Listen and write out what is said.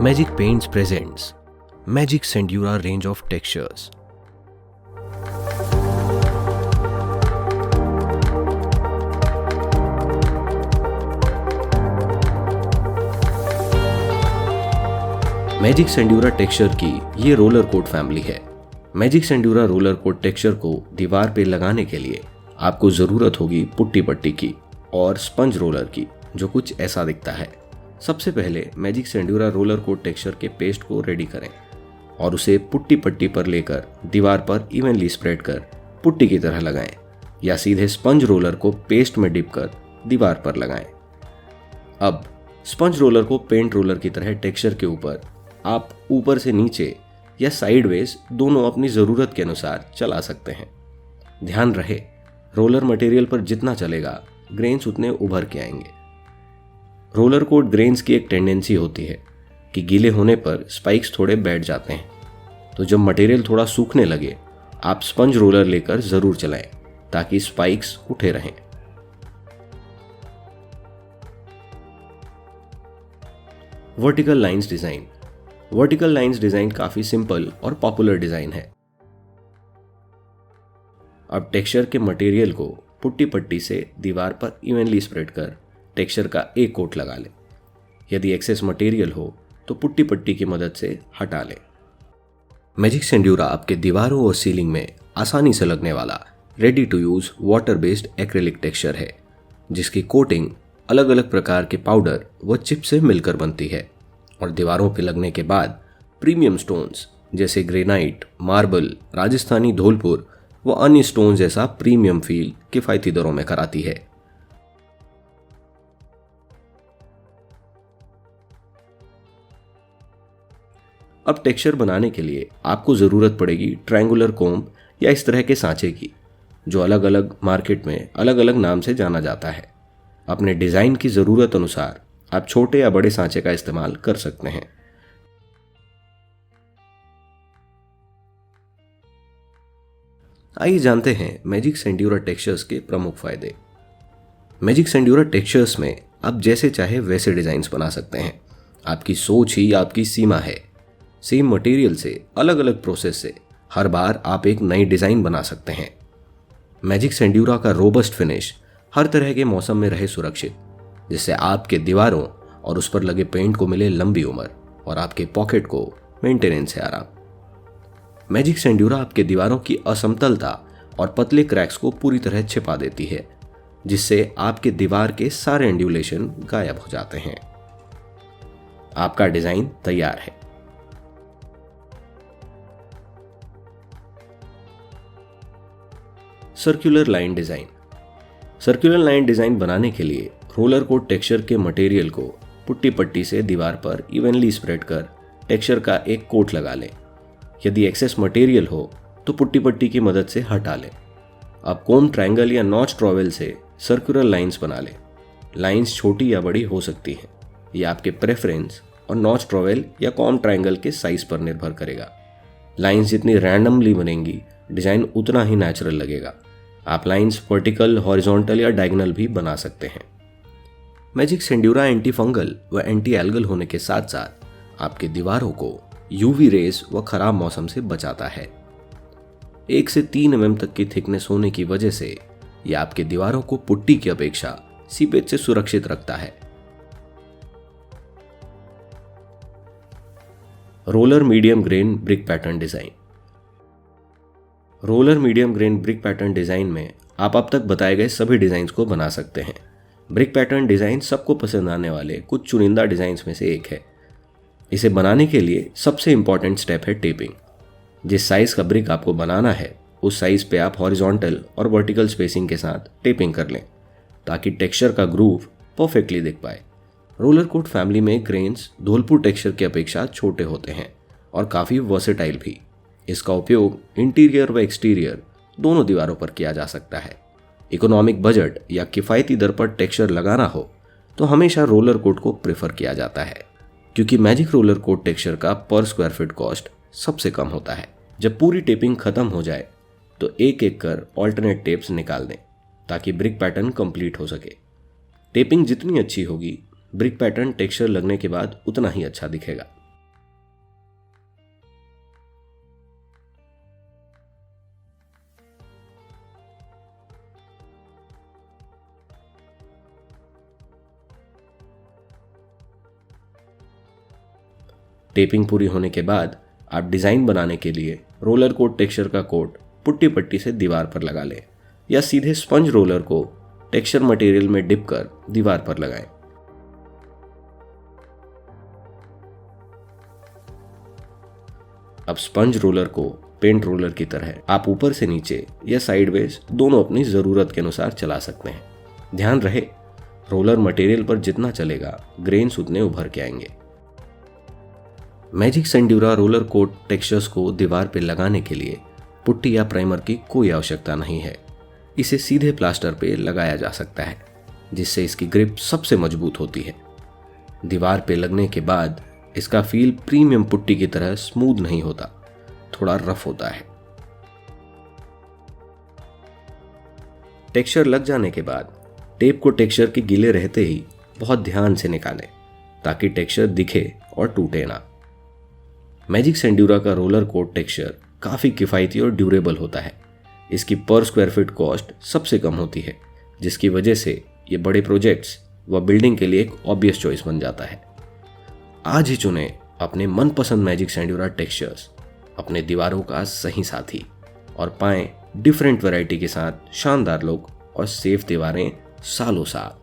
Magic Paints presents Magic Sendura range of textures. Magic Sendura texture की ये roller coat family है। Magic Sendura roller coat texture को दीवार पे लगाने के लिए आपको ज़रूरत होगी पुट्टी पट्टी की और स्पंज रोलर की, जो कुछ ऐसा दिखता है। सबसे पहले magic Sendura roller coat texture के पेस्ट को रेडी करें और उसे पुट्टी पट्टी पर लेकर दीवार पर इवनली स्प्रेड कर पुट्टी की तरह लगाएं, या सीधे स्पंज रोलर को पेस्ट में डिप कर दीवार पर लगाएं। अब स्पंज रोलर को पेंट रोलर की तरह टेक्सचर के ऊपर आप ऊपर से नीचे या साइडवेज दोनों अपनी ज़रूरत के अनुसार चला सकते हैं। ध्यान रहे, रोलर मटेरियल पर जितना चलेगा ग्रेन्स उतने उभर के आएंगे। रोलर कोट ग्रेन्स की एक टेंडेंसी होती है कि गीले होने पर स्पाइक्स थोड़े बैठ जाते हैं, तो जब मटेरियल थोड़ा सूखने लगे आप स्पंज रोलर लेकर ज़रूर चलाएं ताकि स्पाइक्स उठे रहें। Vertical lines design. Vertical lines design काफ़ी सिंपल और पॉपुलर डिज़ाइन है। अब टेक्सचर के मटेरियल को पुट्टी पट्टी से दीवार पर इवनली स्प्रेड कर टेक्सचर का एक कोट लगा लें। यदि एक्सेस मटेरियल हो तो पुट्टी पट्टी की मदद से हटा लें। मैजिक सेंड्यूरा आपके दीवारों और सीलिंग में आसानी से लगने वाला ready to use water based acrylic texture है, जिसकी कोटिंग अलग अलग प्रकार के पाउडर व चिप से मिलकर बनती है और दीवारों पर लगने के बाद प्रीमियम स्टोन्स जैसे ग्रेनाइट, मार्बल, राजस्थानी धौलपुर व अन्य स्टोन जैसा प्रीमियम फील किफ़ायती दरों में कराती है। अब टेक्सचर बनाने के लिए आपको ज़रूरत पड़ेगी ट्रायंगुलर कोम्ब या इस तरह के सांचे की, जो अलग अलग मार्केट में अलग अलग नाम से जाना जाता है। अपने डिज़ाइन की ज़रूरत अनुसार आप छोटे या बड़े सांचे का इस्तेमाल कर सकते हैं। आइए जानते हैं मैजिक सेंड्यूरा टेक्सचर्स के प्रमुख फायदे। मैजिक सेंड्यूरा टेक्सचर्स में आप जैसे चाहे वैसे डिज़ाइंस बना सकते हैं। आपकी सोच ही आपकी सीमा है। सेम मटेरियल से अलग अलग प्रोसेस से हर बार आप एक नई डिज़ाइन बना सकते हैं। मैजिक सेंड्यूरा का रोबस्ट फिनिश हर तरह के मौसम में रहे सुरक्षित, जिससे आपके दीवारों और उस पर लगे पेंट को मिले लंबी उम्र और आपके पॉकेट को मेंटेनेंस से आराम। मैजिक सेंड्यूरा आपके दीवारों की असमतलता और पतले क्रैक्स को पूरी तरह छिपा देती है, जिससे आपके दीवार के सारे एंड्यूलेशन गायब हो जाते हैं। आपका डिज़ाइन तैयार है। Circular line design. Circular line design बनाने के लिए रोलर कोट टेक्सचर के मटेरियल को पुट्टी पट्टी से दीवार पर इवनली स्प्रेड कर टेक्सचर का एक कोट लगा लें। यदि एक्सेस मटेरियल हो तो पुट्टी पट्टी की मदद से हटा लें। अब कोम ट्रायंगल या नॉच ट्रॉवेल से सर्कुलर लाइंस बना लें। लाइंस छोटी या बड़ी हो सकती हैं, यह आपके प्रेफरेंस और नॉच ट्रॉवेल या कॉम ट्रायंगल के साइज पर निर्भर करेगा। लाइंस जितनी रैंडमली बनेंगी डिज़ाइन उतना ही नेचुरल लगेगा। आप लाइंस वर्टिकल, हॉरिजॉन्टल या डायगोनल भी बना सकते हैं। मैजिक सेंड्यूरा एंटी फंगल व एंटी एल्गल होने के साथ साथ आपके दीवारों को यूवी रेज व खराब मौसम से बचाता है। 1 से 3 mm तक की थिकनेस होने की वजह से यह आपके दीवारों को पुट्टी की अपेक्षा सीपेज से सुरक्षित रखता है। Roller medium grain brick pattern design. Roller medium grain brick pattern design में आप अब तक बताए गए सभी डिज़ाइंस को बना सकते हैं। ब्रिक पैटर्न डिज़ाइन सबको पसंद आने वाले कुछ चुनिंदा डिज़ाइंस में से एक है। इसे बनाने के लिए सबसे इम्पॉर्टेंट स्टेप है टेपिंग। जिस साइज़ का ब्रिक आपको बनाना है उस साइज़ पे आप हॉरिजॉन्टल और वर्टिकल स्पेसिंग के साथ टेपिंग कर लें, ताकि टेक्सचर का ग्रूव परफेक्टली दिख पाए। रोलर कोट फैमिली में ग्रेन्स धौलपुर टेक्सचर की अपेक्षा छोटे होते हैं और काफ़ी वर्सेटाइल भी। इसका उपयोग इंटीरियर व एक्सटीरियर दोनों दीवारों पर किया जा सकता है। इकोनॉमिक बजट या किफ़ायती दर पर टेक्सचर लगाना हो तो हमेशा रोलर कोट को प्रेफर किया जाता है, क्योंकि मैजिक रोलर कोट टेक्सचर का पर स्क्वायर फीट कॉस्ट सबसे कम होता है। जब पूरी टेपिंग खत्म हो जाए तो एक एक कर ऑल्टरनेट टेप्स निकाल दें ताकि ब्रिक पैटर्न कंप्लीट हो सके। टेपिंग जितनी अच्छी होगी ब्रिक पैटर्न टेक्सचर लगने के बाद उतना ही अच्छा दिखेगा। टेपिंग पूरी होने के बाद आप डिज़ाइन बनाने के लिए रोलर कोट टेक्सचर का कोट पुट्टी पट्टी से दीवार पर लगा लें या सीधे स्पंज रोलर को टेक्सचर मटेरियल में डिप कर दीवार पर लगाएं। अब स्पंज रोलर को पेंट रोलर की तरह आप ऊपर से नीचे या साइडवेज दोनों अपनी जरूरत के अनुसार चला सकते हैं। ध्यान रहे, रोलर मटेरियल पर जितना चलेगा ग्रेन्स उतने उभर के आएंगे। Magic Sendura roller coat textures को दीवार पर लगाने के लिए पुट्टी या प्राइमर की कोई आवश्यकता नहीं है। इसे सीधे प्लास्टर पे लगाया जा सकता है, जिससे इसकी ग्रिप सबसे मजबूत होती है। दीवार पे लगने के बाद इसका फील प्रीमियम पुट्टी की तरह स्मूथ नहीं होता, थोड़ा रफ होता है। टेक्सचर लग जाने के बाद टेप को टेक्सचर के गीले रहते ही बहुत ध्यान से निकालें ताकि टेक्सचर दिखे और टूटे ना। मैजिक सेंड्यूरा का रोलर कोट टेक्सचर काफ़ी किफ़ायती और ड्यूरेबल होता है। इसकी पर स्क्वायर फीट कॉस्ट सबसे कम होती है, जिसकी वजह से ये बड़े प्रोजेक्ट्स व बिल्डिंग के लिए एक ऑब्वियस चॉइस बन जाता है। आज ही चुनें अपने मनपसंद मैजिक सेंड्यूरा टेक्सचर्स, अपने दीवारों का सही साथी, और पाएं डिफरेंट वैरायटी के साथ शानदार लुक और सेफ दीवारें सालों साल।